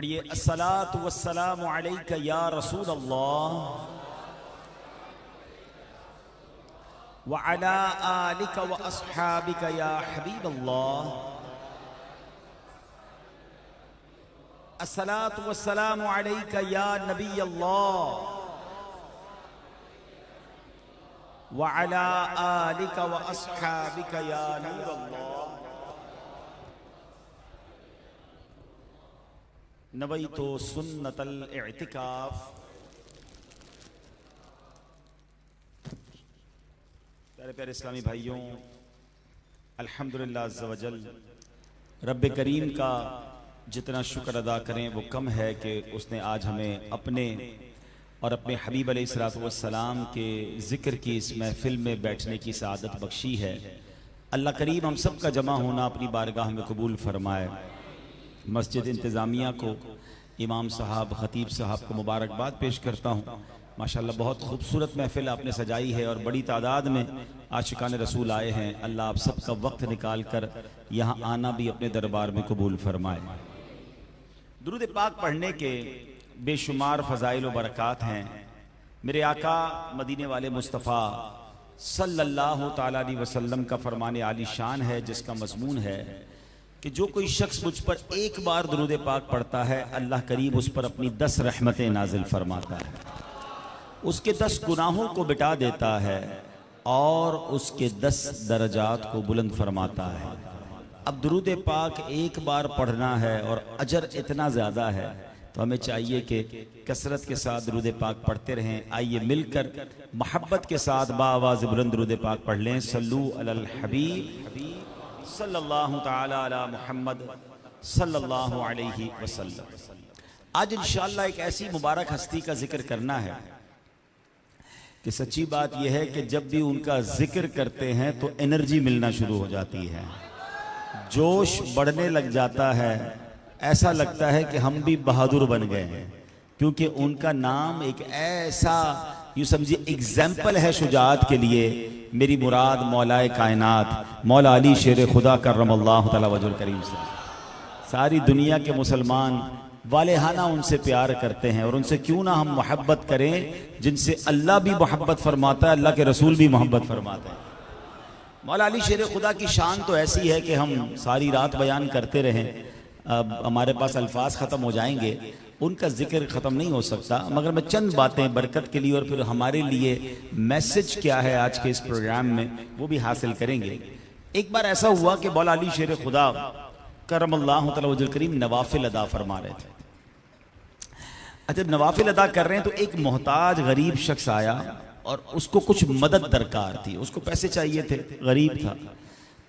پڑھیے الصلاۃ والسلام علیک یا رسول اللہ وعلی آلک واصحابک یا حبیب اللہ الصلاۃ والسلام علیک یا نبی اللہ وعلی آلک واصحابک یا نور اللہ نویت سنت الاعتکاف۔ پیارے پیارے اسلامی بھائیوں، الحمدللہ عز و جل رب کریم کا جتنا شکر ادا کریں وہ کم ہے کہ اس نے آج ہمیں اپنے اور اپنے حبیب علیہ الصلوۃ والسلام کے ذکر کی اس محفل میں بیٹھنے کی سعادت بخشی ہے۔ اللہ کریم ہم سب کا جمع ہونا اپنی بارگاہ میں قبول فرمائے۔ مسجد انتظامیہ کو، امام صاحب، خطیب صاحب کو مبارکباد پیش کرتا ہوں۔ ماشاءاللہ بہت خوبصورت محفل آپ نے سجائی ہے اور بڑی تعداد میں عاشقان رسول آئے ہیں۔ اللہ آپ سب کا وقت نکال کر یہاں آنا بھی اپنے دربار میں قبول فرمائے۔ درود پاک پڑھنے کے بے شمار فضائل و برکات ہیں۔ میرے آقا مدینے والے مصطفیٰ صلی اللہ تعالیٰ علیہ وسلم کا فرمان عالی شان ہے، جس کا مضمون ہے کہ جو کوئی شخص مجھ پر ایک بار درود پاک پڑھتا ہے، اللہ کریم اس پر اپنی 10 رحمتیں نازل فرماتا ہے، اس کے 10 گناہوں کو مٹا دیتا ہے اور اس کے 10 درجات کو بلند فرماتا ہے۔ اب درود پاک ایک بار پڑھنا ہے اور اجر اتنا زیادہ ہے تو ہمیں چاہیے کہ کثرت کے ساتھ درود پاک پڑھتے رہیں۔ آئیے مل کر محبت کے ساتھ باآواز بلند درود پاک پڑھ لیں۔ صلو علی الحبیب صلی اللہ تعالی علی محمد صلی اللہ علیہ وسلم۔ آج انشاءاللہ ایک ایسی مبارک ہستی کا ذکر کرنا ہے کہ سچی بات یہ ہے کہ جب بھی ان کا ذکر کرتے ہیں تو انرجی ملنا شروع ہو جاتی ہے، جوش بڑھنے لگ جاتا ہے، ایسا لگتا ہے کہ ہم بھی بہادر بن گئے ہیں، کیونکہ ان کا نام ایک ایسا یوں سمجھے ایگزامپل ہے شجاعت کے لیے۔ میری مراد مولا کائنات مولا علی شیر خدا کرم اللہ تعالی وجہ الکریم سے ساری دنیا کے مسلمان والہانہ ان سے پیار کرتے ہیں، اور ان سے کیوں نہ ہم محبت کریں جن سے اللہ بھی محبت فرماتا ہے، اللہ کے رسول بھی محبت فرماتا ہے۔ مولا علی شیر خدا کی شان تو ایسی ہے کہ ہم ساری رات بیان کرتے رہیں، اب ہمارے پاس الفاظ ختم ہو جائیں گے، ان کا ذکر ختم نہیں ہو سکتا، مگر میں چند باتیں برکت کے لیے اور پھر ہمارے لیے میسج کیا ہے آج کے اس پروگرام میں وہ بھی حاصل کریں گے۔ ایک بار ایسا ہوا کہ مولا علی شیر خدا کرم اللہ تعالی وجہ الکریم نوافل ادا فرما رہے تھے۔ جب نوافل ادا کر رہے ہیں تو ایک محتاج غریب شخص آیا اور اس کو کچھ مدد درکار تھی، اس کو پیسے چاہیے تھے، غریب تھا۔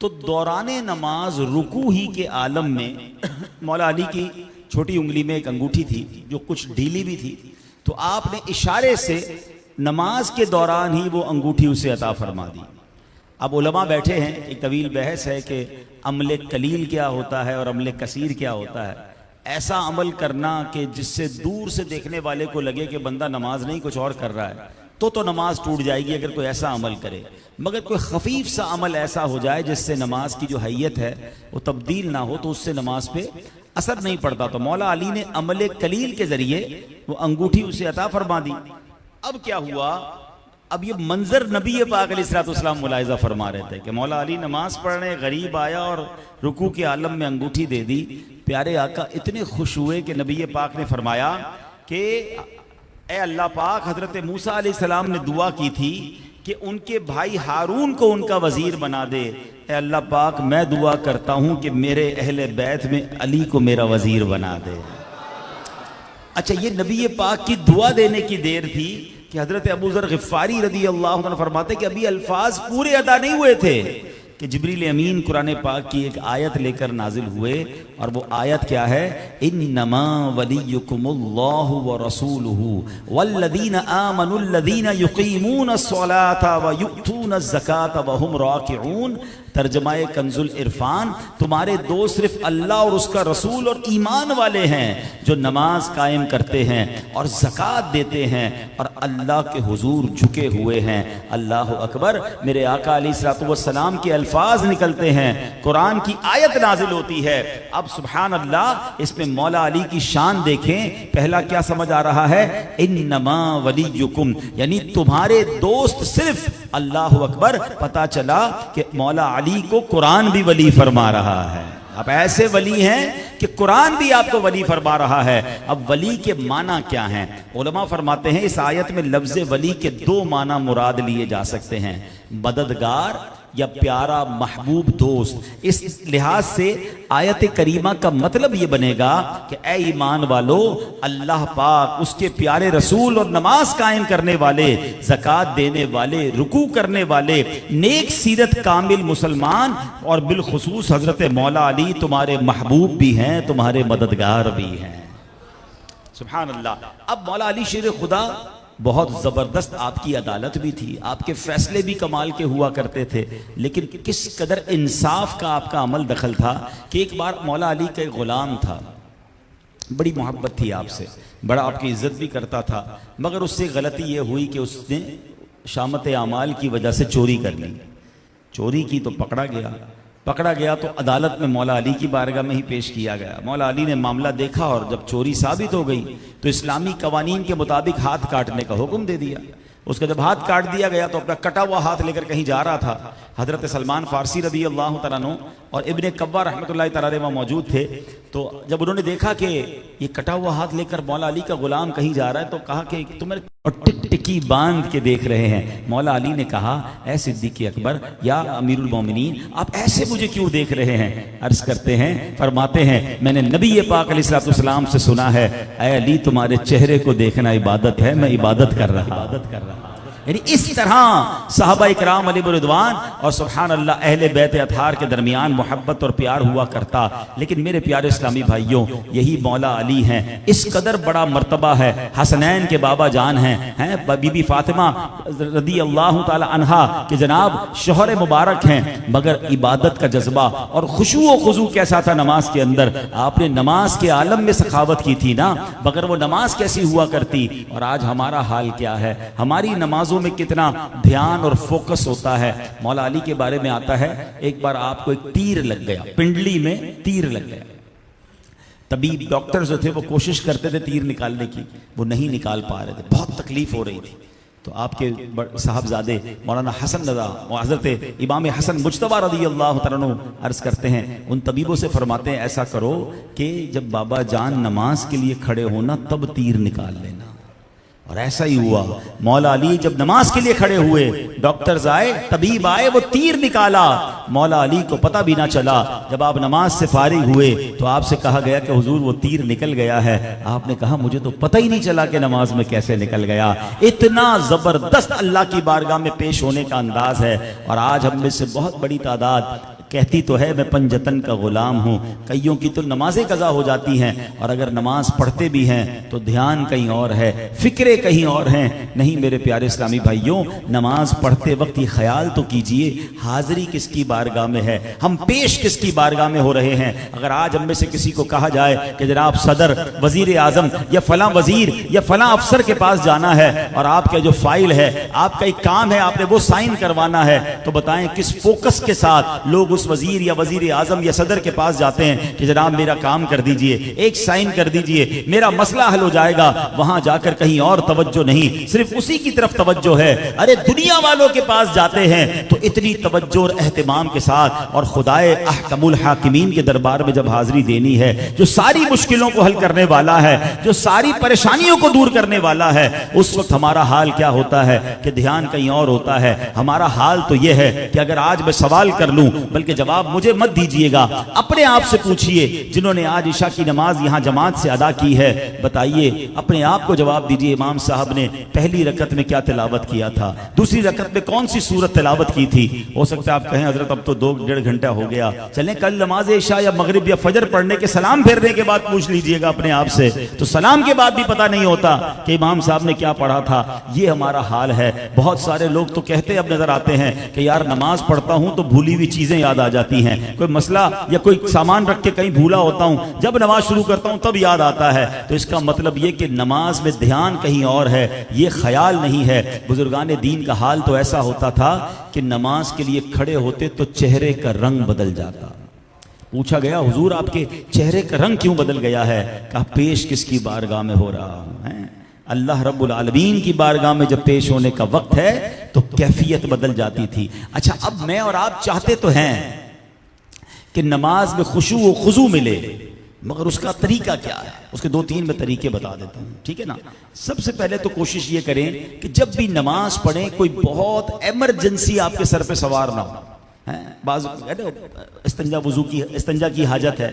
تو دوران نماز رکوع ہی کے عالم میں مولا علی کی چھوٹی انگلی میں ایک انگوٹھی تھی جو کچھ ڈھیلی بھی تھی، تو آپ نے اشارے سے نماز کے دوران ہی وہ انگوٹھی اسے عطا فرما دی۔ اب علماء بیٹھے ہیں، ایک طویل بحث ہے کہ عمل قلیل کیا ہوتا ہے اور عمل کثیر کیا ہوتا ہے۔ ایسا عمل کرنا کہ جس سے دور سے دیکھنے والے کو لگے کہ بندہ نماز نہیں کچھ اور کر رہا ہے تو نماز ٹوٹ جائے گی اگر کوئی ایسا عمل کرے، مگر کوئی خفیف سا عمل ایسا ہو جائے جس سے نماز کی جو حیت ہے وہ تبدیل نہ ہو تو اس سے نماز پہ اثر نہیں پڑتا۔ تو مولا علی نے عمل قلیل کے ذریعے وہ انگوٹھی اسے عطا فرما دی۔ اب کیا ہوا، اب یہ منظر نبی پاک علیہ الصلوۃ والسلام ملاحظہ فرما رہے تھے کہ مولا علی نماز پڑھنے غریب آیا اور رکوع کے عالم میں انگوٹھی دے دی۔ پیارے آقا اتنے خوش ہوئے کہ نبی پاک نے فرمایا کہ اے اللہ پاک، حضرت موسیٰ علیہ السلام نے دعا کی تھی کہ ان کے بھائی ہارون کو ان کا وزیر بنا دے، اے اللہ پاک میں دعا کرتا ہوں کہ میرے اہل بیت میں علی کو میرا وزیر بنا دے۔ اچھا، یہ نبی پاک کی دعا دینے کی دیر تھی کہ حضرت ابو ذر غفاری رضی اللہ عنہ فرماتے کہ ابھی الفاظ پورے ادا نہیں ہوئے تھے کہ جبریل امین قرآن پاک کی ایک آیت لے کر نازل ہوئے، اور وہ آیت کیا ہے، انما ولیکم اللہ ورسولہ والذین آمنوا الذین یقیمون الصلاۃ ویؤتون یؤتون الزکاۃ وہم راکعون، ترجمہ کنز العرفان، تمہارے دوست صرف اللہ اور اس کا رسول اور ایمان والے ہیں جو نماز قائم کرتے ہیں اور زکوٰۃ دیتے ہیں اور اللہ کے حضور جھکے ہوئے ہیں۔ اللہ اکبر، میرے آقا علیہ الصلوۃ والسلام کے الفاظ نکلتے ہیں، قرآن کی آیت نازل ہوتی ہے۔ اب سبحان اللہ، اس میں مولا علی کی شان دیکھیں، پہلا کیا سمجھ آ رہا ہے؟ انما ولیکم، یعنی تمہارے دوست صرف اللہ اکبر۔ پتہ چلا کہ مولا علی کو قرآن بھی ولی فرما رہا ہے۔ اب ایسے ولی ہیں کہ قرآن بھی آپ کو ولی فرما رہا ہے۔ اب ولی کے معنی کیا ہیں؟ علماء فرماتے ہیں اس آیت میں لفظ ولی کے دو معنی مراد لیے جا سکتے ہیں، مددگار یا پیارا محبوب دوست۔ اس لحاظ سے آیت کریمہ کا مطلب یہ بنے گا کہ اے ایمان والو، اللہ پاک، اس کے پیارے رسول اور نماز قائم کرنے والے، زکوٰۃ دینے والے، رکوع کرنے والے، نیک سیرت کامل مسلمان اور بالخصوص حضرت مولا علی تمہارے محبوب بھی ہیں، تمہارے مددگار بھی ہیں۔ سبحان اللہ۔ اب مولا علی شیر خدا بہت زبردست آپ کی عدالت بھی تھی، آپ کے فیصلے بھی کمال کے ہوا کرتے تھے، لیکن کس قدر انصاف کا آپ کا عمل دخل تھا کہ ایک بار مولا علی کا ایک غلام تھا، بڑی محبت تھی آپ سے، بڑا آپ کی عزت بھی کرتا تھا، مگر اس سے غلطی یہ ہوئی کہ اس نے شامت اعمال کی وجہ سے چوری کر لی۔ چوری کی تو پکڑا گیا تو عدالت میں مولا علی کی بارگاہ میں ہی پیش کیا گیا۔ مولا علی نے معاملہ دیکھا اور جب چوری ثابت ہو گئی تو اسلامی قوانین کے مطابق ہاتھ کاٹنے کا حکم دے دیا۔ اس کا جب ہاتھ کاٹ دیا گیا تو اپنا کٹا ہوا ہاتھ لے کر کہیں جا رہا تھا۔ حضرت سلمان فارسی رضی اللہ تعالیٰ عنہ اور ابن قوا رحمۃ اللہ تعالیٰ علیہ وہاں موجود تھے، تو جب انہوں نے دیکھا کہ یہ کٹا ہوا ہاتھ لے کر مولا علی کا غلام کہیں جا رہا ہے تو کہا کہ تمہیں ٹک ٹکی باندھ کے دیکھ رہے ہیں۔ مولا علی نے کہا اے صدیق اکبر یا امیر المومنین، آپ ایسے مجھے کیوں دیکھ رہے ہیں؟ عرض کرتے ہیں، فرماتے ہیں میں نے نبی پاک علیہ الصلوۃ والسلام سے سنا ہے اے علی تمہارے چہرے کو دیکھنا عبادت ہے، میں عبادت کر رہا ہوں۔ یعنی اس طرح صحابہ اکرام علیہ رضوان اور سبحان اللہ اہل بیت اطہار کے درمیان محبت اور پیار ہوا کرتا۔ لیکن میرے پیارے اسلامی بھائیوں، یہی مولا علی ہیں، اس قدر بڑا مرتبہ ہے، حسنین کے بابا جان ہیں، بی بی فاطمہ رضی اللہ تعالی عنہا کہ جناب شوہر مبارک ہیں، مگر عبادت کا جذبہ اور خشوع و خضوع کیسا تھا نماز کے اندر۔ آپ نے نماز کے عالم میں سخاوت کی تھی نا، مگر وہ نماز کیسی ہوا کرتی۔ اور آج ہمارا حال کیا ہے؟ ہماری نمازوں میں کتنا دھیان اور فوکس ہوتا ہے۔ مولا علی کے بارے میں آتا ہے ایک بار آپ کو ایک تیر لگ گیا، پنڈلی میں تیر لگ گیا۔ طبیب ڈاکٹر جو تھے وہ کوشش کرتے تھے تیر نکالنے کی، وہ نہیں نکال پا رہے تھے، بہت تکلیف ہو رہی تھی۔ تو آپ کے صاحبزادے مولانا حسن رضا، حضرت امام حسن مجتبی رضی اللہ تعالیٰ عنہ عرض کرتے ہیں، ان طبیبوں سے فرماتے ہیں ایسا کرو کہ جب بابا جان نماز کے لیے کھڑے ہونا تب تیر نکال لینا۔ اور ایسا ہی ہوا، مولا علی جب نماز کے لیے کھڑے ہوئے، ڈاکٹرز آئے، طبیب آئے، وہ تیر نکالا، مولا علی کو پتہ بھی نہ چلا۔ جب آپ نماز سے فارغ ہوئے تو آپ سے کہا گیا کہ حضور وہ تیر نکل گیا ہے۔ آپ نے کہا مجھے تو پتہ ہی نہیں چلا کہ نماز میں کیسے نکل گیا۔ اتنا زبردست اللہ کی بارگاہ میں پیش ہونے کا انداز ہے۔ اور آج ہم میں سے بہت بڑی تعداد کہتی تو ہے میں پنجتن کا غلام ہوں، کئیوں کی تو نمازیں قضا ہو جاتی ہیں، اور اگر نماز پڑھتے بھی ہیں تو دھیان کہیں اور ہے، فکریں کہیں اور ہیں۔ نہیں میرے پیارے اسلامی بھائیوں، نماز پڑھتے وقت یہ خیال تو کیجئے حاضری کس کی بارگاہ میں ہے، ہم پیش کس کی بارگاہ میں ہو رہے ہیں۔ اگر آج ہم میں سے کسی کو کہا جائے کہ جناب صدر، وزیر اعظم یا فلاں وزیر یا فلاں افسر کے پاس جانا ہے اور آپ کا جو فائل ہے، آپ کا ایک کام ہے، آپ نے وہ سائن کروانا ہے، تو بتائیں کس فوکس کے ساتھ لوگ اس وزیر یا وزیر اعظم یا صدر کے پاس جاتے ہیں کہ جناب میرا کام کر دیجئے، ایک سائن کر دیجئے، میرا مسئلہ حل ہو جائے گا۔ وہاں جا کر کہیں اور توجہ نہیں، صرف اسی کی طرف توجہ ہے۔ ارے دنیا والوں کے پاس جاتے ہیں تو اتنی توجہ اور اہتمام کے ساتھ، اور خدائے احکم الحاکمین کے دربار میں جب حاضری دینی ہے، جو ساری مشکلوں کو حل کرنے والا ہے، جو ساری پریشانیوں کو دور کرنے والا ہے، اس وقت ہمارا حال کیا ہوتا ہے کہ دھیان کہیں اور ہوتا ہے۔ ہمارا حال تو یہ ہے کہ اگر آج میں سوال کر لوں، بلکہ بلکہ جواب مجھے مت دیجئے گا، اپنے آپ سے پوچھئے جنہوں نے آج عشاء کی نماز یہاں جماعت سے ادا کی ہے، بتائیے اپنے آپ کو جواب دیجئے امام صاحب نے پہلی رکعت میں کیا تلاوت کیا تھا، دوسری رکعت میں کون سی سورت تلاوت کی تھی؟ ہو سکتا ہے آپ کہیں حضرت اب تو 2-1.5 گھنٹہ ہو گیا، چلیں کل نماز عشاء یا مغرب یا فجر پڑھنے کے سلام پھیرنے کے بعد پوچھ لیجئے گا اپنے آپ سے، تو سلام کے بعد بھی پتہ نہیں ہوتا کہ امام صاحب نے کیا پڑھا تھا۔ یہ ہمارا حال ہے۔ بہت سارے لوگ تو کہتے اب نظر آتے ہیں کہ یار نماز پڑھتا ہوں تو بھولی ہوئی چیزیں یاد آ جاتی ہیں، کوئی مسئلہ یا کوئی سامان رکھ کے کہیں بھولا ہوتا ہوں، جب نماز شروع کرتا ہوں تب یاد آتا ہے۔ تو اس کا مطلب یہ کہ نماز میں دھیان کہیں اور ہے، یہ خیال نہیں ہے۔ بزرگان دین کا حال تو ایسا ہوتا تھا کہ نماز کے لیے کھڑے ہوتے تو چہرے کا رنگ بدل جاتا۔ پوچھا گیا حضور آپ کے چہرے کا رنگ کیوں بدل گیا ہے؟ کہا پیش کس کی بارگاہ میں ہو رہا ہے؟ اللہ رب العالمین کی بارگاہ میں جب پیش ہونے کا وقت ہے تو کیفیت بدل جاتی تھی۔ اچھا اب میں اور آپ چاہتے تو ہیں کہ نماز میں خشوع و خضوع ملے، مگر اس کا طریقہ کیا ہے؟ اس کے 2-3 میں طریقے بتا دیتا ہوں، ٹھیک ہے نا؟ سب سے پہلے تو کوشش یہ کریں کہ جب بھی نماز پڑھیں کوئی بہت ایمرجنسی آپ کے سر پہ سوار نہ ہو۔ بعض استنجا کی حاجت ہے،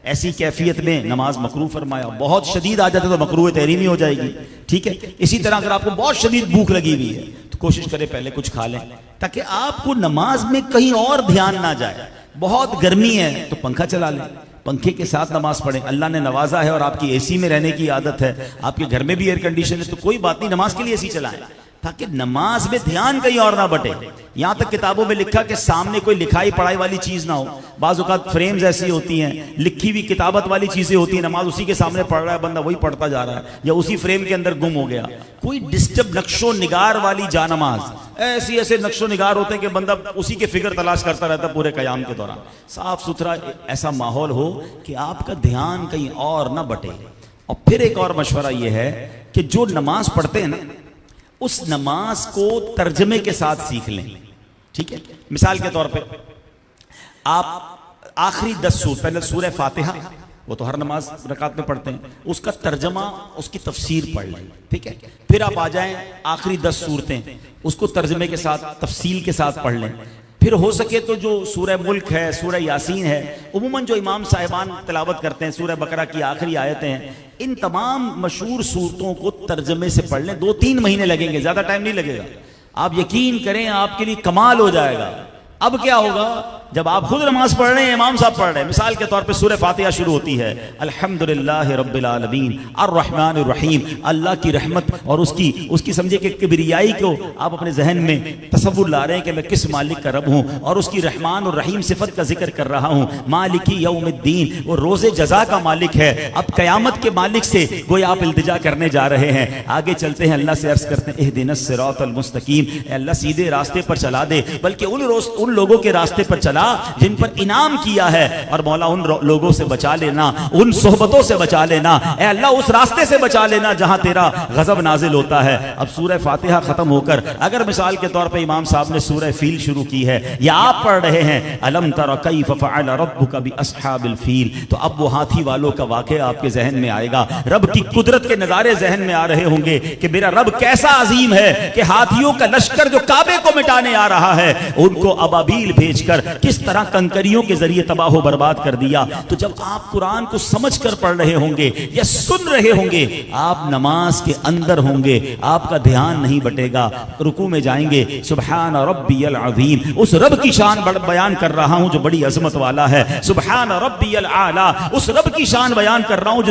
ایسی کیفیت میں نماز مکروہ فرمایا، بہت شدید حاجت ہے تو مکروہ تحریمی ہو جائے گی، ٹھیک ہے؟ اسی طرح اگر آپ کو بہت شدید بھوک لگی ہوئی ہے تو کوشش کریں پہلے کچھ کھا لیں تاکہ آپ کو نماز میں کہیں اور دھیان نہ جائے۔ بہت گرمی ہے تو پنکھا چلا لیں، پنکھے کے ساتھ نماز پڑھیں۔ اللہ نے نوازا ہے اور آپ کی اے سی میں رہنے کی عادت ہے، آپ کے گھر میں بھی ایئر کنڈیشن ہے تو کوئی بات نہیں، نماز کے لیے اے سی چلائیں تاکہ نماز میں دھیان کہیں اور نہ بٹے۔ یہاں تک کتابوں میں لکھا کہ سامنے کوئی لکھائی پڑھائی والی چیز نہ ہو۔ بعض اوقات فریمز ایسی ہوتی ہیں، لکھی ہوئی کتابت والی چیزیں ہوتی ہیں، نماز اسی کے سامنے پڑھ رہا ہے بندہ، وہی پڑھتا جا رہا ہے یا اسی فریم کے اندر گم ہو گیا۔ کوئی ڈسٹرب نقش و نگار والی جانماز، ایسے نقش و نگار ہوتے ہیں کہ بندہ اسی کے فکر تلاش کرتا رہتا ہے پورے قیام کے دوران۔ صاف ستھرا ایسا ماحول ہو کہ آپ کا دھیان کہیں اور نہ بٹے۔ اور پھر ایک اور مشورہ یہ ہے کہ جو نماز پڑھتے ہیں نا اس نماز کو ترجمے کے ساتھ سیکھ لیں، ٹھیک ہے؟ مثال کے طور پہ آپ آخری 10 سورت، پہلے سورہ فاتحہ وہ تو ہر نماز رکعت میں پڑھتے ہیں، اس کا ترجمہ اس کی تفسیر پڑھ لیں، ٹھیک ہے؟ پھر آپ آ جائیں آخری 10 سورتیں، اس کو ترجمے کے ساتھ تفصیل کے ساتھ پڑھ لیں۔ پھر ہو سکے تو جو سورہ ملک ہے، سورہ یاسین ہے، عموماً جو امام صاحبان تلاوت کرتے ہیں، سورہ بقرہ کی آخری آیتیں ہیں، ان تمام مشہور سورتوں کو ترجمے سے پڑھ لیں۔ 2-3 مہینے لگیں گے، زیادہ ٹائم نہیں لگے گا۔ آپ یقین کریں آپ کے لیے کمال ہو جائے گا۔ اب کیا ہوگا جب آپ خود نماز پڑھ رہے ہیں، امام صاحب پڑھ رہے ہیں، مثال کے طور پہ سورہ فاتحہ شروع ہوتی ہے الحمدللہ رب العالمین الرحمن الرحیم، اللہ کی رحمت اور اس کی سمجھے کہ کبریائی کو آپ اپنے ذہن میں تصور لا رہے ہیں کہ میں کس مالک کا رب ہوں، اور اس کی رحمان اور رحیم صفت کا ذکر کر رہا ہوں۔ مالکی یوم الدین، وہ روز جزا کا مالک ہے۔ اب قیامت کے مالک سے گویا آپ التجا کرنے جا رہے ہیں۔ آگے چلتے ہیں، اللہ سے عرض کرتے ہیں اہدنا الصراط المستقیم، اے اللہ سیدھے راستے پر چلا دے، بلکہ ان لوگوں کے راستے پر چلا جن پر انعام کیا ہے، اور مولا ان لوگوں سے بچا لینا، ان صحبتوں سے بچا لینا، اے اللہ اس راستے سے بچا لینا جہاں تیرا غضب نازل ہوتا ہے۔ اب سورہ فاتحہ ختم ہو کر اگر مثال کے طور پہ امام صاحب نے سورہ فیل شروع کی ہے یا آپ پڑھ رہے ہیں الم تر کیف فعل ربک باصحاب الفیل، تو اب وہ ہاتھی والوں کا واقعہ آپ کے ذہن میں آئے گا، رب کی قدرت کے نظارے ذہن میں آ رہے ہوں گے کہ میرا رب کیسا عظیم ہے کہ ہاتھیوں کا لشکر جو کعبے کو مٹانے آ رہا ہے ان کو ابابیل بھیج کر کس طرح کنکریوں کے ذریعے تباہ و برباد کر دیا۔ تو جب آپ قرآن کو سمجھ کر پڑھ رہے ہوں گے یا سن رہے ہوں گے، آپ نماز کے اندر ہوں گے، آپ کا دھیان نہیں بٹے گا، رکوع میں جائیں گے سبحان ربی العظیم، اس رب کی شان بیان کر رہا ہوں جو بڑی عظمت والا ہے، سبحان ربی الاعلی، اس رب کی شان بیان کر رہا ہوں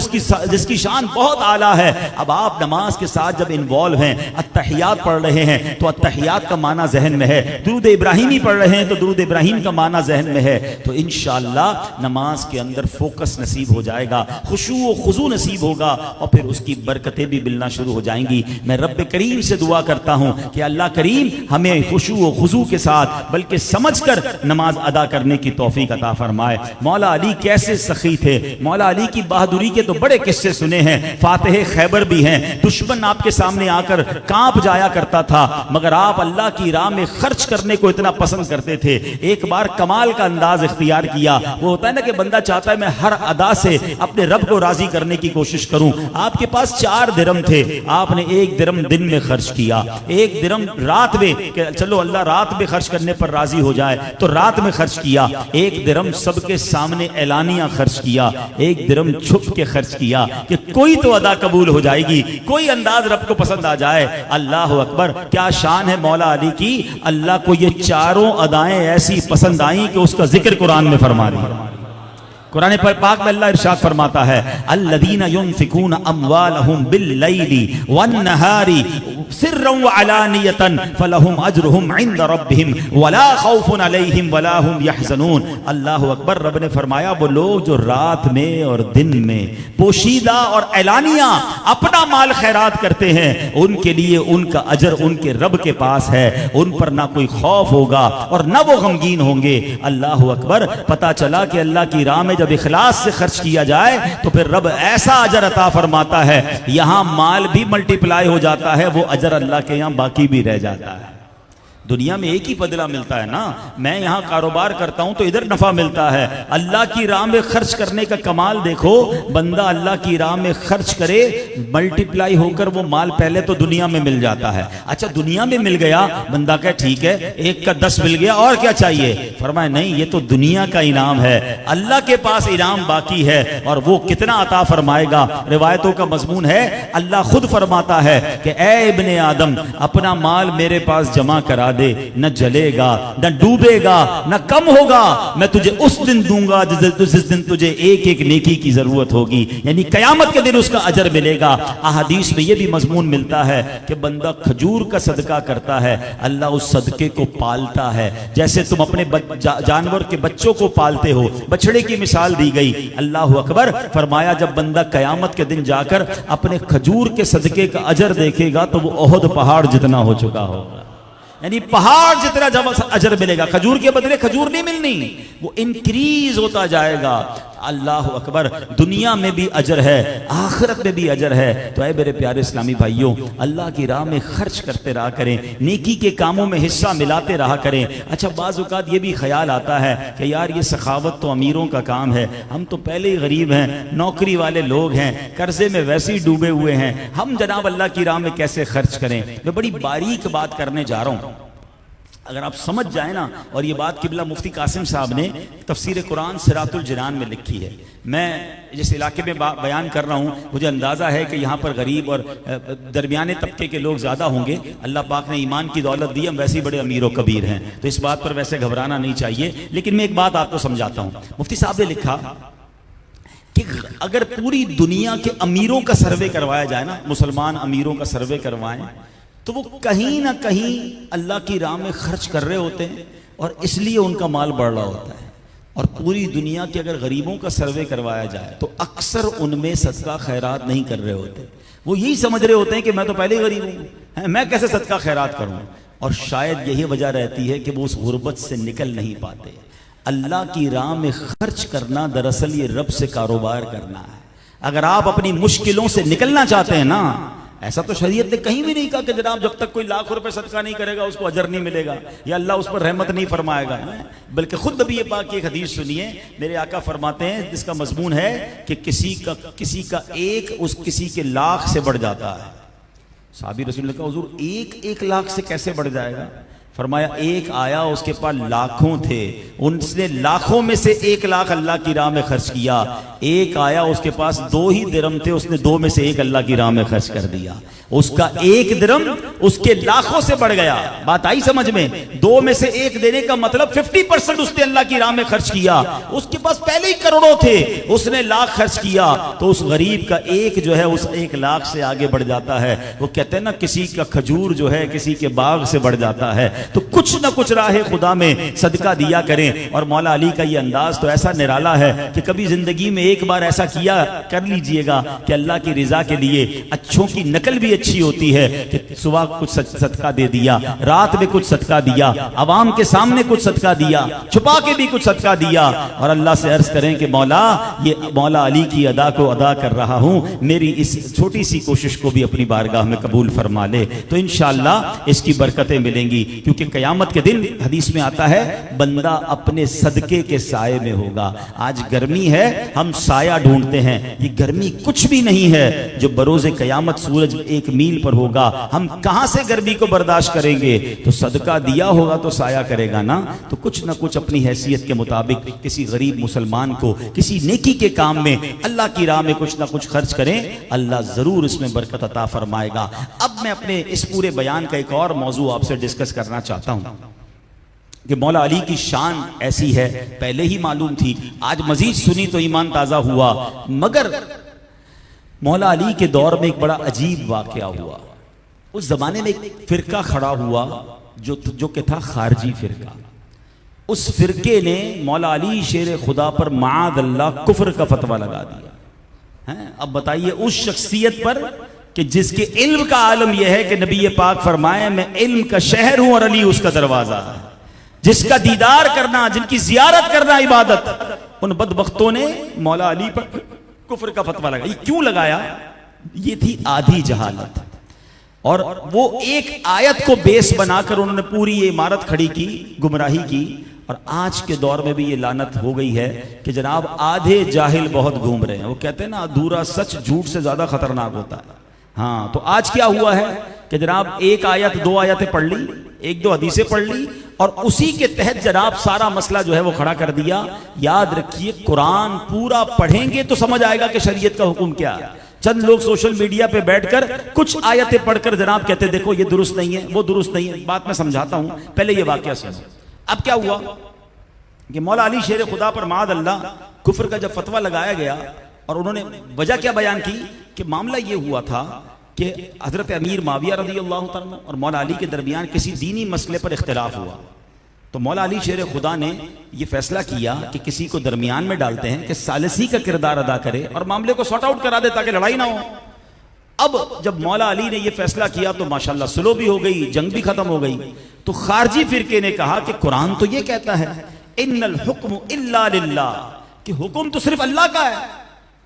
جس کی شان بہت اعلیٰ ہے۔ اب آپ نماز کے ساتھ جب انوالو ہیں، اتحیات پڑھ رہے ہیں تو اتحیات کا معنی ذہن میں ہے، درود ابراہیمی پڑھ رہے ہیں تو درود ابراہیم کا معنی ذہن میں ہے، تو انشاءاللہ نماز کے اندر فوکس نصیب ہو جائے گا، خشوع و خضوع نصیب ہوگا، اور پھر اس کی برکتیں بھی ملنا شروع ہو جائیں گی۔ میں رب کریم سے دعا کرتا ہوں کہ اللہ کریم ہمیں خشوع و خضوع کے ساتھ بلکہ سمجھ کر نماز ادا کرنے کی توفیق عطا فرمائے۔ مولا علی کیسے سخی تھے، مولا علی کی بہادری کے تو بڑے قصے سنے ہیں، فاتح خیبر بھی ہیں، دشمن آپ کے سامنے آ کر کانپ جایا کرتا تھا، مگر آپ اللہ کی راہ میں خرچ کرنے کو اتنا پسند کرتے تھے۔ ایک بار کمال کا انداز اختیار کیا. وہ ہوتا ہے نا کہ بندہ چاہتا ہے میں ہر ادا سے اپنے رب کو راضی کرنے کی کوشش کروں. آپ کے پاس 4 درم تھے, آپ نے 1 درم دن میں خرچ کیا, 1 درم رات میں کہ چلو اللہ رات میں خرچ کرنے پر راضی ہو جائے تو رات میں خرچ کیا, 1 درم سب کے سامنے اعلانیہ خرچ کیا, 1 درم چھپ کے خرچ کیا کہ کوئی تو ادا قبول ہو جائے گی, کوئی انداز رب کو پسند آ جائے. اللہ اکبر, کیا شان ہے مولا علی کی. اللہ کو یہ چاروں ادائیں ایسی پسند آئیں کہ اس کا ذکر قرآن میں فرما دیا. قرآن پاک میں اللہ ارشاد فرماتا ہے الذین ينفقون اموالهم باللیل والنہار سرا وعلانیۃ فلہم اجرہم عند ربہم ولا خوف علیہم ولا ہم یحزنون. اللہ اکبر, رب نے فرمایا وہ لوگ جو رات میں اور دن میں پوشیدہ اور اعلانیہ اپنا مال خیرات کرتے ہیں, ان کے لیے ان کا اجر ان کے رب کے پاس ہے, ان پر نہ کوئی خوف ہوگا اور نہ وہ غمگین ہوں گے. اللہ اکبر, پتہ چلا کہ اللہ کی راہ میں جب اخلاص سے خرچ کیا جائے تو پھر رب ایسا اجر عطا فرماتا ہے, یہاں مال بھی ملٹی پلائی ہو جاتا ہے, وہ اجر اللہ کے یہاں باقی بھی رہ جاتا ہے. دنیا میں ایک ہی بدلہ ملتا ہے نا, میں یہاں کاروبار کرتا ہوں تو ادھر نفع ملتا ہے. اللہ کی راہ میں خرچ کرنے کا کمال دیکھو, بندہ اللہ کی راہ میں خرچ کرے ملٹی پلائی ہو کر وہ مال پہلے تو دنیا میں مل جاتا ہے. اچھا دنیا میں مل گیا, بندہ کہے ٹھیک ہے 1 کا 10 مل گیا اور کیا چاہیے, فرمائے نہیں یہ تو دنیا کا انعام ہے, اللہ کے پاس انعام باقی ہے اور وہ کتنا عطا فرمائے گا. روایتوں کا مضمون ہے اللہ خود فرماتا ہے کہ اے ابن آدم اپنا مال میرے پاس جمع کرا دے, نہ جلے گا نہ ڈوبے گا نہ کم ہوگا, میں تجھے اس دن دوں گا جس دن تجھے ایک نیکی کی ضرورت ہوگی, یعنی قیامت کے دن اس کا اجر ملے گا. احادیث میں یہ بھی مضمون ملتا ہے کہ بندہ کھجور کا صدقہ کرتا ہے, اللہ اس صدقے کو پالتا ہے جیسے تم اپنے جانور کے بچوں کو پالتے ہو. بچڑے کی مثال دی گئی. اللہ اکبر, فرمایا جب بندہ قیامت کے دن جا کر اپنے کھجور کے صدقے کا اجر دیکھے گا تو وہ احد پہاڑ جتنا ہو چکا ہوگا, یعنی پہاڑ جتنا اجر ملے گا. کھجور کے بدلے کھجور نہیں ملنی, وہ انکریز ہوتا جائے گا. اللہ اکبر, دنیا میں بھی اجر ہے, آخرت میں بھی اجر ہے. تو اے میرے پیارے اسلامی بھائیوں, اللہ کی راہ میں خرچ کرتے رہا کریں, نیکی کے کاموں میں حصہ ملاتے رہا کریں. اچھا بعض اوقات یہ بھی خیال آتا ہے کہ یار یہ سخاوت تو امیروں کا کام ہے, ہم تو پہلے ہی غریب ہیں, نوکری والے لوگ ہیں, قرضے میں ویسے ہی ڈوبے ہوئے ہیں, ہم جناب اللہ کی راہ میں کیسے خرچ کریں. میں بڑی باریک بات کرنے جا رہا ہوں, اگر آپ سمجھ جائیں نا. اور یہ بات قبلہ مفتی قاسم صاحب نے تفسیر قرآن صراط الجنان میں لکھی ہے. میں جس علاقے میں بیان کر رہا ہوں مجھے اندازہ ہے کہ یہاں پر غریب اور درمیانے طبقے کے لوگ زیادہ ہوں گے. اللہ پاک نے ایمان کی دولت دی, ہم ویسے ہی بڑے امیر و کبیر ہیں, تو اس بات پر ویسے گھبرانا نہیں چاہیے. لیکن میں ایک بات آپ کو سمجھاتا ہوں. مفتی صاحب نے لکھا کہ اگر پوری دنیا کے امیروں کا سروے کروایا جائے نا, مسلمان امیروں کا سروے کروائیں, تو وہ کہیں نہ کہیں اللہ کی راہ میں خرچ کر رہے ہوتے ہیں اور اس لیے ان کا مال بڑھ رہا ہوتا ہے. اور پوری دنیا کے اگر غریبوں کا سروے کروایا جائے تو اکثر ان میں صدقہ خیرات نہیں کر رہے ہوتے. وہ یہی سمجھ رہے ہوتے ہیں کہ میں تو پہلے ہی غریب ہوں, میں کیسے صدقہ خیرات کروں. اور شاید یہی وجہ رہتی ہے کہ وہ اس غربت سے نکل نہیں پاتے. اللہ کی راہ میں خرچ کرنا دراصل یہ رب سے کاروبار کرنا ہے. اگر آپ اپنی مشکلوں سے نکلنا چاہتے ہیں نا, ایسا تو شریعت نے کہیں بھی نہیں کہا کہ جناب جب تک کوئی لاکھ روپے صدقہ نہیں کرے گا اس کو اجر نہیں ملے گا یا اللہ اس پر رحمت نہیں فرمائے گا. بلکہ خود نبی پاک کی ایک حدیث سنیے, میرے آقا فرماتے ہیں جس کا مضمون ہے کہ کسی کا ایک اس کسی کے لاکھ سے بڑھ جاتا ہے. صحابی رسول نے کہا حضور 1 لاکھ سے کیسے بڑھ جائے گا؟ فرمایا ایک آیا اس کے پاس لاکھوں تھے, اس نے لاکھوں میں سے 1 لاکھ اللہ کی راہ میں خرچ کیا. ایک آیا اس کے پاس 2 ہی درم تھے, اس نے 2 میں سے 1 اللہ کی راہ میں خرچ کر دیا. اس کا 1 درم اس کے لاکھوں سے بڑھ گیا. بات آئی سمجھ میں؟ 2 میں سے 1 دینے کا مطلب 50% اس نے اللہ کی راہ میں خرچ کیا. اس کے پاس پہلے ہی کروڑوں تھے, اس نے لاکھ خرچ کیا, تو اس غریب کا 1 جو ہے اس 1 لاکھ سے آگے بڑھ جاتا ہے. وہ کہتے ہیں نا کسی کا کھجور جو ہے کسی کے باغ سے بڑھ جاتا ہے. تو کچھ نہ کچھ راہ خدا میں صدقہ دیا کریں. اور مولا علی کا یہ انداز تو ایسا نرالا ہے کہ کبھی زندگی میں ایک بار ایسا کیا کر لیجئے گا کہ اللہ کی رضا کے لیے اچھوں کی نقل بھی اچھی ہوتی ہے کہ صبح کچھ صدقہ دے دیا, رات میں کچھ صدقہ دیا, عوام کے سامنے کچھ صدقہ دیا, چھپا کے بھی کچھ صدقہ دیا. اور اللہ سے عرض کریں کہ مولا یہ مولا علی کی ادا کو ادا کر رہا ہوں, میری اس چھوٹی سی کوشش کو بھی اپنی بارگاہ میں قبول فرما لے. تو انشاءاللہ اس کی برکتیں ملیں گی, کیونکہ کیونکہ قیامت کے دن حدیث میں آتا ہے بندہ اپنے صدقے کے سائے میں ہوگا. آج گرمی ہے, ہم سایہ ڈھونڈتے ہیں, یہ گرمی کچھ بھی نہیں ہے جو بروز قیامت سورج 1 میل پر ہوگا. ہم کہاں سے گرمی کو برداشت کریں گے؟ تو صدقہ دیا ہوگا تو سایہ کرے گا نا. تو کچھ نہ کچھ اپنی حیثیت کے مطابق کسی غریب مسلمان کو کسی نیکی کے کام میں اللہ کی راہ میں کچھ نہ کچھ خرچ کریں, اللہ ضرور اس میں برکت عطا فرمائے گا. اب میں اپنے اس پورے بیان کا ایک اور موضوع آپ سے ڈسکس کرنا چاہتا ہوں کہ مولا علی کی شان ایسی ہے, پہلے ہی معلوم تھی, آج مزید سنی تو ایمان تازہ ہوا. مگر مولا علی کے دور میں ایک بڑا عجیب واقعہ ہوا. اس زمانے میں ایک فرقہ کھڑا ہوا جو کہ تھا خارجی فرقہ. اس فرقے نے مولا علی شیر خدا پر معاذ اللہ کفر کا فتویٰ لگا دیا. اب بتائیے اس شخصیت پر کہ جس کے علم کا عالم یہ ہے کہ نبی پاک فرمائے میں علم کا شہر ہوں اور علی اس کا دروازہ ہے. جس کا دیدار کرنا, جن کی زیارت کرنا عبادت, ان بدبختوں نے مولا علی پر کفر کا فتویٰ لگایا. یہ کیوں لگایا؟ یہ تھی آدھی جہالت, اور وہ ایک آیت کو بیس بنا کر انہوں نے پوری یہ عمارت کھڑی کی, گمراہی کی. اور آج کے دور میں بھی یہ لعنت ہو گئی ہے کہ جناب آدھے جاہل بہت گھوم رہے ہیں. وہ کہتے ہیں نا ادھورا سچ جھوٹ سے زیادہ خطرناک ہوتا ہے. ہاں, تو آج کیا ہوا ہے کہ جناب ایک آیت 2 آیتیں پڑھ لی, 1-2 حدیثیں پڑھ لی, اور اسی کے تحت جناب سارا مسئلہ جو ہے وہ کھڑا کر دیا. یاد رکھیے قرآن پورا پڑھیں گے تو سمجھ آئے گا کہ شریعت کا حکم کیا ہے. چند لوگ سوشل میڈیا پہ بیٹھ کر کچھ آیتیں پڑھ کر جناب کہتے دیکھو یہ درست نہیں ہے, وہ درست نہیں ہے. بات میں سمجھاتا ہوں, پہلے یہ واقعہ سنو. اب کیا ہوا کہ مولا علی شیر خدا پر معاذ اللہ کفر کا جب فتویٰ لگایا گیا, اور انہوں نے وجہ کیا بیان کی کہ معاملہ یہ ہوا تھا کہ حضرت امیر معاویہ رضی اللہ تعالیٰ اور مولا علی کے درمیان کسی دینی مسئلے پر اختلاف ہوا. تو مولا علی شیر خدا نے یہ فیصلہ کیا کہ کسی کو درمیان میں ڈالتے ہیں کہ ثالثی کا کردار ادا کرے اور معاملے کو سارٹ آؤٹ کرا دے تاکہ لڑائی نہ ہو. اب جب مولا علی نے یہ فیصلہ کیا تو ماشاءاللہ سلو بھی ہو گئی, جنگ بھی ختم ہو گئی. تو خارجی فرقے نے کہا کہ قرآن تو یہ کہتا ہے ان الحکم الا للہ, کہ حکم تو صرف اللہ کا ہے.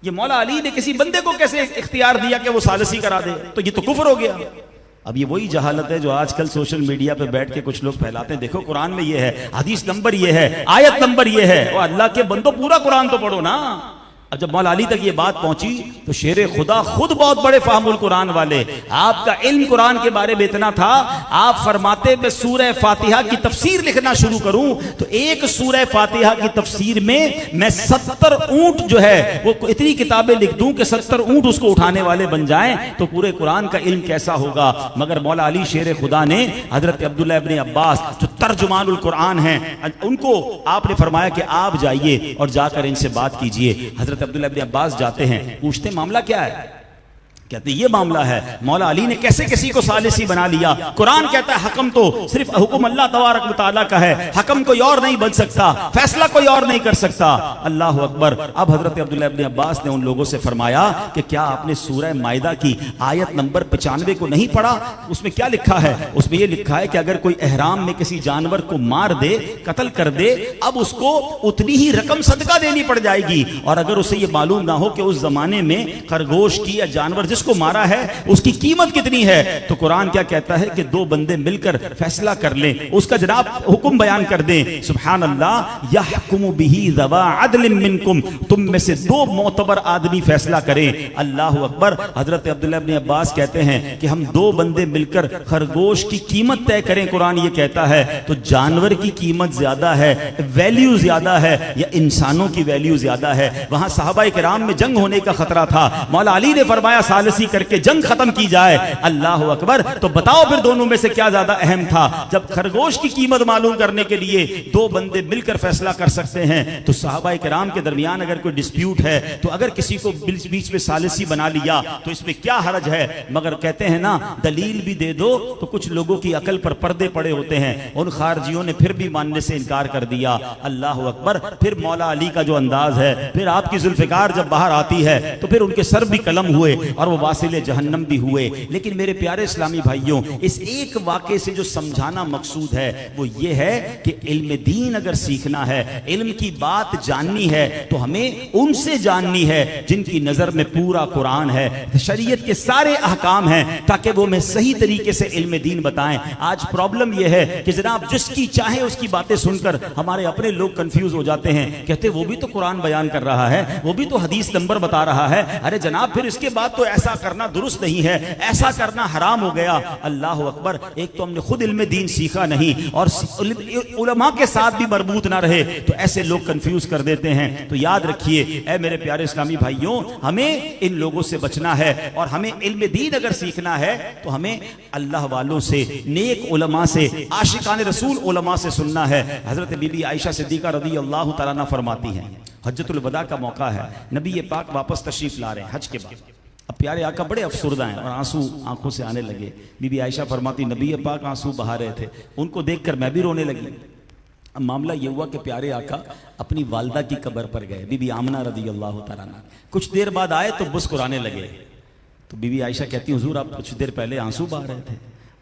یہ مولا علی نے کسی بندے کو کیسے اختیار دیا کہ وہ ثالثی کرا دے؟ تو یہ تو کفر ہو گیا. اب یہ وہی جہالت ہے جو آج کل سوشل میڈیا پہ بیٹھ کے کچھ لوگ پھیلاتے ہیں. دیکھو قرآن میں یہ ہے, حدیث نمبر یہ ہے, آیت نمبر یہ ہے. اور اللہ کے بندو پورا قرآن تو پڑھو نا. اب جب مولا علی تک یہ بات پہنچی تو شیر خدا خود بہت بڑے فہم القرآن والے, آپ کا علم قرآن کے بارے میں اتنا تھا, آپ فرماتے میں سورہ فاتحہ کی تفسیر لکھنا شروع کروں تو ایک سورہ فاتحہ کی تفسیر میں 70 اونٹ جو ہے وہ اتنی کتابیں لکھ دوں کہ 70 اونٹ اس کو اٹھانے والے بن جائیں. تو پورے قرآن کا علم کیسا ہوگا؟ مگر مولا علی شیر خدا نے حضرت عبداللہ ابن عباس جو ترجمان القرآن ہیں ان کو آپ نے فرمایا کہ آپ جائیے اور جا کر ان سے بات کیجئے. حضرت عبداللہ ابن عباس جاتے ہیں, پوچھتے معاملہ کیا ہے؟ کہتے یہ معاملہ ہے مولا علی نے کیسے کسی کو ثالثی بنا لیا. قرآن کہتا ہے حکم تو صرف حکم اللہ تبارک و تعالیٰ کا ہے, حکم کوئی اور نہیں بن سکتا, فیصلہ کوئی اور نہیں کر سکتا. اللہ اکبر. اب حضرت عبداللہ ابن عباس نے ان لوگوں سے فرمایا کہ کیا آپ نے سورہ مائدہ کی آیت نمبر 95 کو نہیں پڑھا؟ اس میں کیا لکھا ہے؟ اس میں یہ لکھا ہے کہ اگر کوئی احرام میں کسی جانور کو مار دے, قتل کر دے, اب اس کو اتنی ہی رقم صدقہ دینی پڑ جائے گی. اور اگر اسے یہ معلوم نہ ہو کہ اس زمانے میں خرگوش کی یا جانور جس کو مارا ہے اس کی قیمت کتنی ہے, تو قرآن کیا کہتا ہے کہ 2 بندے مل کر فیصلہ کر لیں, اس کا جناب حکم بیان کر دیں. سبحان اللہ. یحکم بہ ذوا عدل منکم, تم میں سے 2 معتبر آدمی فیصلہ کریں. اللہ اکبر. حضرت عبداللہ ابن عباس کہتے ہیں کہ ہم 2 بندے مل کر خرگوش کی قیمت طے کریں. قرآن یہ کہتا ہے تو جانور کی قیمت زیادہ ہے, ویلیو زیادہ ہے, یا انسانوں کی ویلیو زیادہ ہے؟ وہاں صحابہ کرام میں جنگ ہونے کا خطرہ تھا. مولا علی نے فرمایا ثالثی کر کے جنگ ختم کی جائے. اللہ اکبر. تو بتاؤ پھر دونوں میں سے کیا زیادہ اہم تھا؟ جب خرگوش کی قیمت معلوم کرنے کے لیے 2 بندے مل کر فیصلہ کر سکتے ہیں تو صحابہ کرام کے درمیان اگر کوئی ڈسپیوٹ ہے تو اگر کسی کو بیچ میں ثالثی بنا لیا تو اس میں کیا حرج ہے؟ مگر کہتے ہیں نا دلیل بھی دے دو تو کچھ لوگوں کی عقل پر پردے پڑے ہوتے ہیں. ان خارجیوں نے پھر بھی ماننے سے انکار کر دیا. اللہ اکبر. پھر مولا علی کا جو انداز ہے, پھر آپ کی ذوالفقار جب باہر آتی ہے تو پھر ان کے سر بھی قلم ہوئے اور وہ واصل جہنم بھی ہوئے۔ لیکن میرے پیارے اسلامی بھائیوں، اس ایک واقعے سے جو سمجھانا مقصود ہے وہ یہ ہے کہ علم دین اگر سیکھنا ہے، علم کی بات جاننی ہے تو ہمیں ان سے جاننی ہے جن کی نظر میں پورا قرآن ہے، شریعت کے سارے احکام ہیں، تاکہ وہ ہمیں صحیح طریقے سے علم دین بتائیں۔ آج پرابلم یہ ہے کہ جناب جس کی چاہے اس کی باتیں سن کر ہمارے اپنے لوگ کنفیوز ہو جاتے ہیں، کہتے وہ بھی تو قرآن بیان کر رہا ہے، وہ بھی تو حدیث نمبر بتا رہا ہے، ارے جناب پھر اس کے بعد تو ایسا کرنا درست نہیں ہے، ایسا کرنا حرام ہو گیا۔ اللہ اکبر، ایک تو ہم نے خود علم دین سیکھا نہیں اور علماء کے ساتھ بھی مربوط نہ رہے، تو ایسے لوگ کنفیوز کر دیتے ہیں۔ تو یاد رکھیے اے میرے پیارے اسلامی بھائیوں، ہمیں ان لوگوں سے بچنا ہے، اور ہمیں علم دین اگر سیکھنا ہے تو ہمیں اللہ والوں سے، نیک علماء سے، عاشقان رسول علماء سے سننا ہے۔ حضرت بی بی عائشہ صدیقہ رضی اللہ تعالیٰ عنہ فرماتی ہیں، حجۃ الوداع کا موقع ہے، نبی پاک واپس تشریف لا رہے ہیں حج کے بعد، اب پیارے آقا بڑے افسردہ ہیں اور آنسو آنکھوں سے آنے لگے۔ بی بی عائشہ فرماتی نبی پاک آنسو بہا رہے تھے، ان کو دیکھ کر میں بھی رونے لگی۔ اب معاملہ یہ ہوا کہ پیارے آقا اپنی والدہ کی قبر پر گئے، بی بی آمنہ رضی اللہ تعالیٰ عنہ، کچھ دیر بعد آئے تو مسکرانے لگے۔ تو بی بی عائشہ کہتی حضور آپ کچھ دیر پہلے آنسو بہا رہے تھے،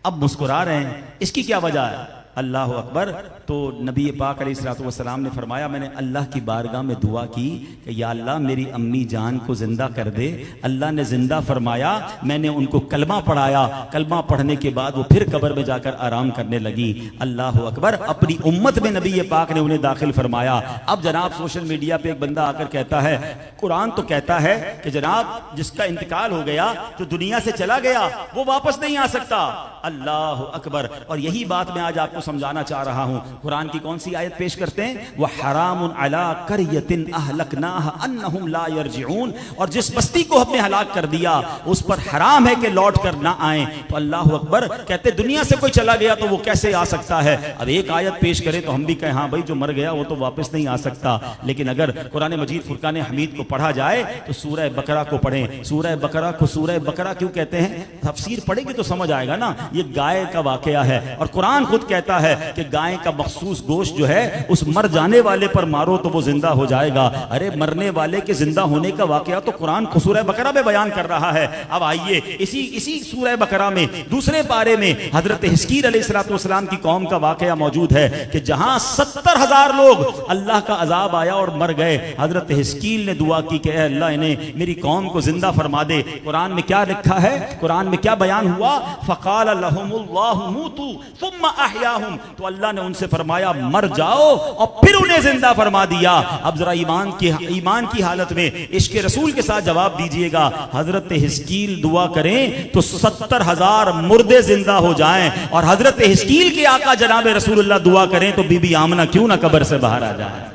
اب مسکرا رہے ہیں، اس کی کیا وجہ ہے؟ اللہ اکبر۔ تو نبی پاک علیہ الصلوۃ والسلام نے فرمایا میں نے اللہ کی بارگاہ میں دعا کی کہ یا اللہ میری امی جان کو زندہ کر دے۔ اللہ نے زندہ فرمایا، میں نے ان کو کلمہ پڑھایا، کلمہ پڑھنے کے بعد وہ پھر قبر میں جا کر آرام کرنے لگی۔ اللہ اکبر، اپنی امت میں نبی پاک نے انہیں داخل فرمایا۔ اب جناب سوشل میڈیا پہ ایک بندہ آ کر کہتا ہے قرآن تو کہتا ہے کہ جناب جس کا انتقال ہو گیا، جو دنیا سے چلا گیا، وہ واپس نہیں آ سکتا۔ اللہ اکبر، اور یہی بات میں آج آپ کو سمجھانا چاہ رہا ہوں۔ قرآن کی کون سی آیت پیش کرتے ہیں؟ وَحَرَامٌ عَلَىٰ قَرْيَةٍ أَهْلَكْنَاهَا أَنَّهُمْ لَا يَرْجِعُونَ، اور جس بستی کو ہم نے ہلاک کر دیا اس پر حرام ہے کہ لوٹ کر نہ آئیں۔ تو اللہ اکبر، کہتے دنیا سے کوئی چلا گیا تو وہ کیسے آ سکتا ہے؟ اب ایک آیت پیش کرے تو ہم بھی کہیں ہاں بھائی جو مر گیا وہ تو واپس نہیں آ سکتا، لیکن اگر قرآن مجید فرقان حمید کو پڑھا جائے تو سورہ بقرہ کو پڑھیں۔ سورہ بقرہ کو سورہ بقرہ کیوں کہتے ہیں؟ تفسیر پڑھیں گے تو سمجھ آئے گا نا، یہ گائے کا واقعہ ہے، اور قرآن خود کہتا ہے کہ گائے کا مخصوص گوشت جو ہے اس مر جانے والے پر مارو تو وہ زندہ ہو جائے گا۔ ارے مرنے والے کے زندہ ہونے کا واقعہ تو قرآن سورہ بقرہ میں بیان کر رہا ہے۔ اب آئیے اسی سورہ بقرہ میں دوسرے پارے میں حضرت حزقیل علیہ السلام کی قوم کا واقعہ موجود ہے کہ جہاں 70,000 لوگ اللہ کا عذاب آیا اور مر گئے، حضرت حزقیل نے دعا کی کہ اے اللہ انہیں میری قوم کو زندہ فرما دے۔ قرآن میں کیا لکھا ہے؟ قرآن میں کیا بیان ہوا؟ فقال لهم الله موتوا ثم احیاهم، تو اللہ نے ان سے فرمایا مر جاؤ اور پھر انہیں زندہ فرما دیا۔ اب ذرا ایمان کی حالت میں عشق رسول کے ساتھ جواب دیجئے گا، حضرت حزقیل دعا کریں تو 70,000 مردے زندہ ہو جائیں، اور حضرت حزقیل کے آقا جناب رسول اللہ دعا کریں تو بی بی آمنہ کیوں نہ قبر سے باہر آ جائے۔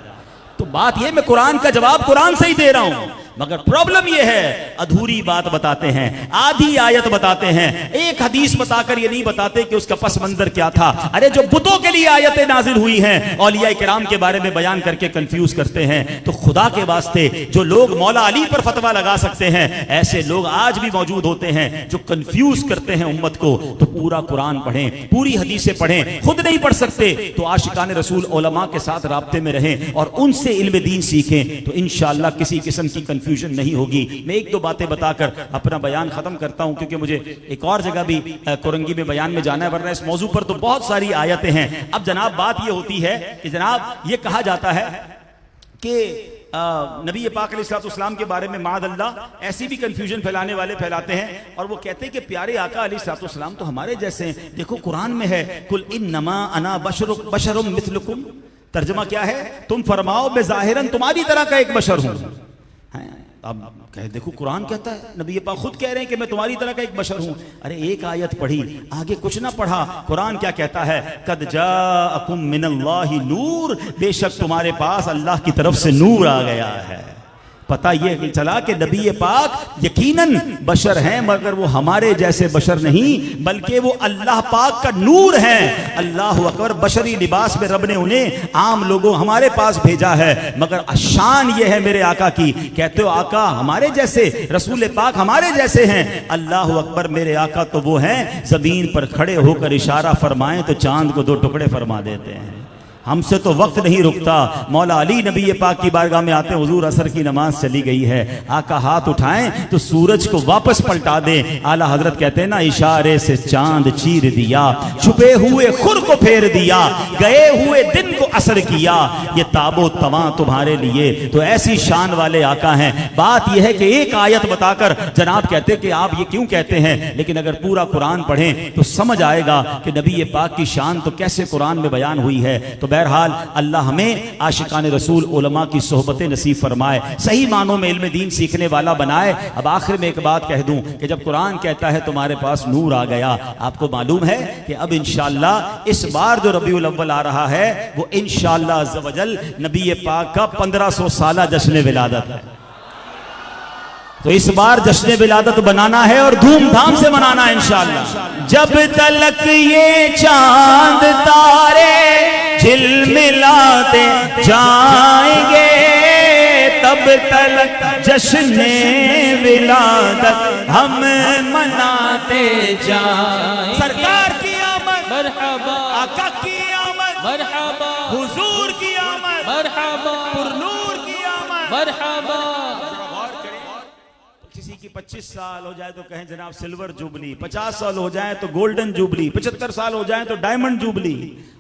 تو بات یہ، میں قرآن کا جواب قرآن سے ہی دے رہا ہوں، مگر پرابلم یہ ہے ادھوری بات بتاتے ہیں، آدھی آیت بتاتے ہیں، ایک حدیث بتا کر یہ نہیں بتاتے کہ اس کا پس منظر کیا تھا۔ ارے جو بتوں کے لیے آیتیں نازل ہوئی ہیں اولیاء کرام کے بارے میں بیان کر کے کنفیوز کرتے ہیں، تو خدا کے واسطے جو لوگ مولا علی پر فتویٰ لگا سکتے ہیں، ایسے لوگ آج بھی موجود ہوتے ہیں جو کنفیوز کرتے ہیں امت کو۔ تو پورا قرآن پڑھیں، پوری حدیثیں پڑھیں، خود نہیں پڑھ سکتے تو عاشقان رسول علماء کے ساتھ رابطے میں رہیں اور ان سے علم دین سیکھیں، تو انشاءاللہ کسی قسم کی کنفیوژن نہیں ہوگی۔ میں ایک دو باتیں بتا کر اپنا بیان ختم کرتا ہوں، کیونکہ مجھے ایک اور جگہ بھی کورنگی میں بیان میں جانا ہے، ورنہ اس موضوع پر تو بہت ساری آیتیں ہیں۔ اب جناب بات یہ ہوتی ہے کہ جناب یہ کہا جاتا ہے کہ نبی پاک علیہ السلام کے بارے میں معاذ اللہ ایسی بھی کنفیوژن پھیلانے والے پھیلاتے ہیں، اور وہ کہتے ہیں کہ پیارے آقا علیہ السلام تو ہمارے جیسے ہیں۔ دیکھو قرآن میں ہے قل انما انا بشر مثلکم، ترجمہ کیا ہے؟ تم فرماؤ میں ظاہراً تمہاری طرح کا ایک بشر ہوں۔ اب کہے دیکھو قرآن کہتا ہے، نبی پاک خود کہہ رہے ہیں کہ میں تمہاری طرح کا ایک بشر ہوں۔ ارے ایک آیت پڑھی، آگے کچھ نہ پڑھا۔ قرآن کیا کہتا ہے؟ قد جاءکم من اللہ نور، بے شک تمہارے پاس اللہ کی طرف سے نور آ گیا ہے۔ پتہ یہ چلا کہ نبی پاک یقیناً بشر ہیں، مگر وہ ہمارے جیسے بشر نہیں بلکہ وہ اللہ پاک کا نور ہیں۔ اللہ اکبر، بشری لباس میں رب نے انہیں عام لوگوں ہمارے پاس بھیجا ہے، مگر شان یہ ہے میرے آقا کی، کہتے ہو آقا ہمارے جیسے، رسول پاک ہمارے جیسے ہیں۔ اللہ اکبر، میرے آقا تو وہ ہیں زمین پر کھڑے ہو کر اشارہ فرمائیں تو چاند کو دو ٹکڑے فرما دیتے ہیں۔ ہم سے تو وقت نہیں رکتا. مولا علی نبی پاک کی بارگاہ میں آتے ہیں, حضور عصر کی نماز چلی گئی ہے, آقا ہاتھ اٹھائیں تو سورج کو واپس پلٹا دیں. اعلیٰ حضرت کہتے ہیں نا, اشارے سے چاند چیر دیا, چھپے ہوئے خور کو پھیر دیا, گئے ہوئے دن کو اثر کیا, یہ تاب و تواں تمہارے لیے. تو ایسی شان والے آقا ہیں. بات یہ ہے کہ ایک آیت بتا کر جناب کہتے کہ آپ یہ کیوں کہتے ہیں, لیکن اگر پورا قرآن پڑھیں تو سمجھ آئے گا کہ نبی پاک کی شان تو کیسے قرآن میں بیان ہوئی ہے. تو بہرحال اللہ ہمیں عاشقان رسول علماء کی صحبت نصیب فرمائے, صحیح معنوں میں علم دین سیکھنے والا بنائے. اب آخر میں ایک بات کہہ دوں کہ جب قرآن کہتا ہے تمہارے پاس نور آ گیا, آپ کو معلوم ہے کہ اب انشاءاللہ اس بار جو ربیع الاول آ رہا ہے وہ انشاءاللہ عز و جل نبی پاک کا 1500 سالہ جشن ولادت ہے. تو اس بار جشن ولادت بنانا ہے اور دھوم دھام سے منانا ہے انشاءاللہ. جب تلک یہ چاند تارے جھلملاتے جائیں گے, تب تلک جشن ولادت ہم مناتے جائیں. سرکار کی آمد مرحبا, آقا کی آمد مرحبا, حضور کی آمد مرحبا, پرنور کی آمد مرحبا. کسی کی 25 سال ہو جائے تو کہیں جناب سلور جوبلی, 50 سال ہو جائے تو گولڈن جوبلی, 75 سال ہو جائے تو ڈائمنڈ جوبلی.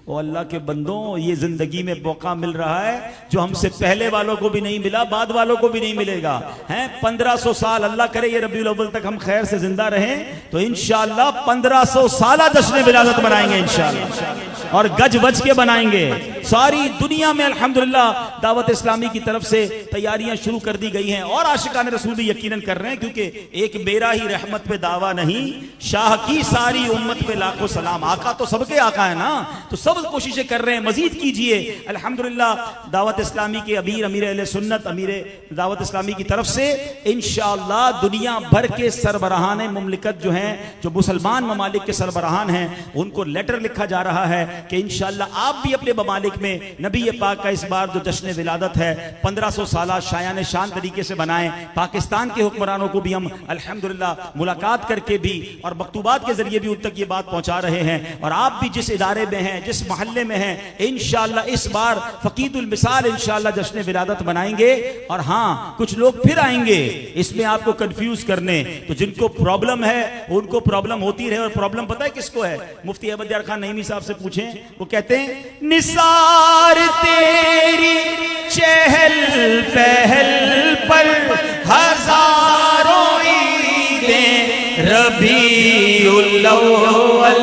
او اللہ کے بندوں, یہ زندگی میں موقع مل رہا ہے جو ہم سے پہلے والوں کو بھی نہیں ملا, بعد والوں کو بھی نہیں ملے گا. 1500 سال, اللہ کرے یہ ربیع الاول تک ہم خیر سے زندہ رہیں تو انشاءاللہ 1500 سالہ جشن ولادت منائیں گے انشاءاللہ, اور گج وج کے بنائیں گے. ساری دنیا میں الحمدللہ دعوت اسلامی کی طرف سے تیاریاں شروع کر دی گئی ہیں, اور عاشقان رسول بھی یقیناً کر رہے ہیں, کیونکہ ایک میرا ہی رحمت پہ دعویٰ نہیں, شاہ کی ساری امت پہ لاکھوں سلام. آقا تو سب کے آقا ہے نا, تو سب کوششیں کر رہے ہیں, مزید کیجئے. الحمدللہ دعوت اسلامی کے امیر اہل سنت, امیر دعوت اسلامی کی طرف سے انشاءاللہ دنیا بھر کے سربراہان مملکت جو ہیں, جو مسلمان ممالک کے سربراہان ہیں, ان کو لیٹر لکھا جا رہا ہے کہ انشاءاللہ آپ بھی اپنے ممالک میں نبی پاک کا اس بار جو جشن ولادت ہے 1500 سالہ شایان شان طریقے سے بنائیں. پاکستان کے حکمرانوں کو بھی ہم الحمدللہ ملاقات کر کے بھی اور مکتوبات کے ذریعے بھی ان تک یہ بات پہنچا رہے ہیں, اور آپ بھی جس ادارے میں ہیں, جس محلے میں ہیں, انشاءاللہ اس بار فقید المثال انشاءاللہ جشن ولادت منائیں گے. اور ہاں کچھ لوگ پھر آئیں گے اس میں آپ کو کنفیوز کرنے, تو جن کو پرابلم ہے ان کو پرابلم ہوتی رہے, اور پرابلم پتہ ہے کس کو ہے؟ مفتی احمد یار خان نعیمی صاحب سے پوچھیں, وہ کہتے ہیں نثار تیری چہل پہل پر ہزاروں عیدیں ربیع الاول,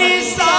نثار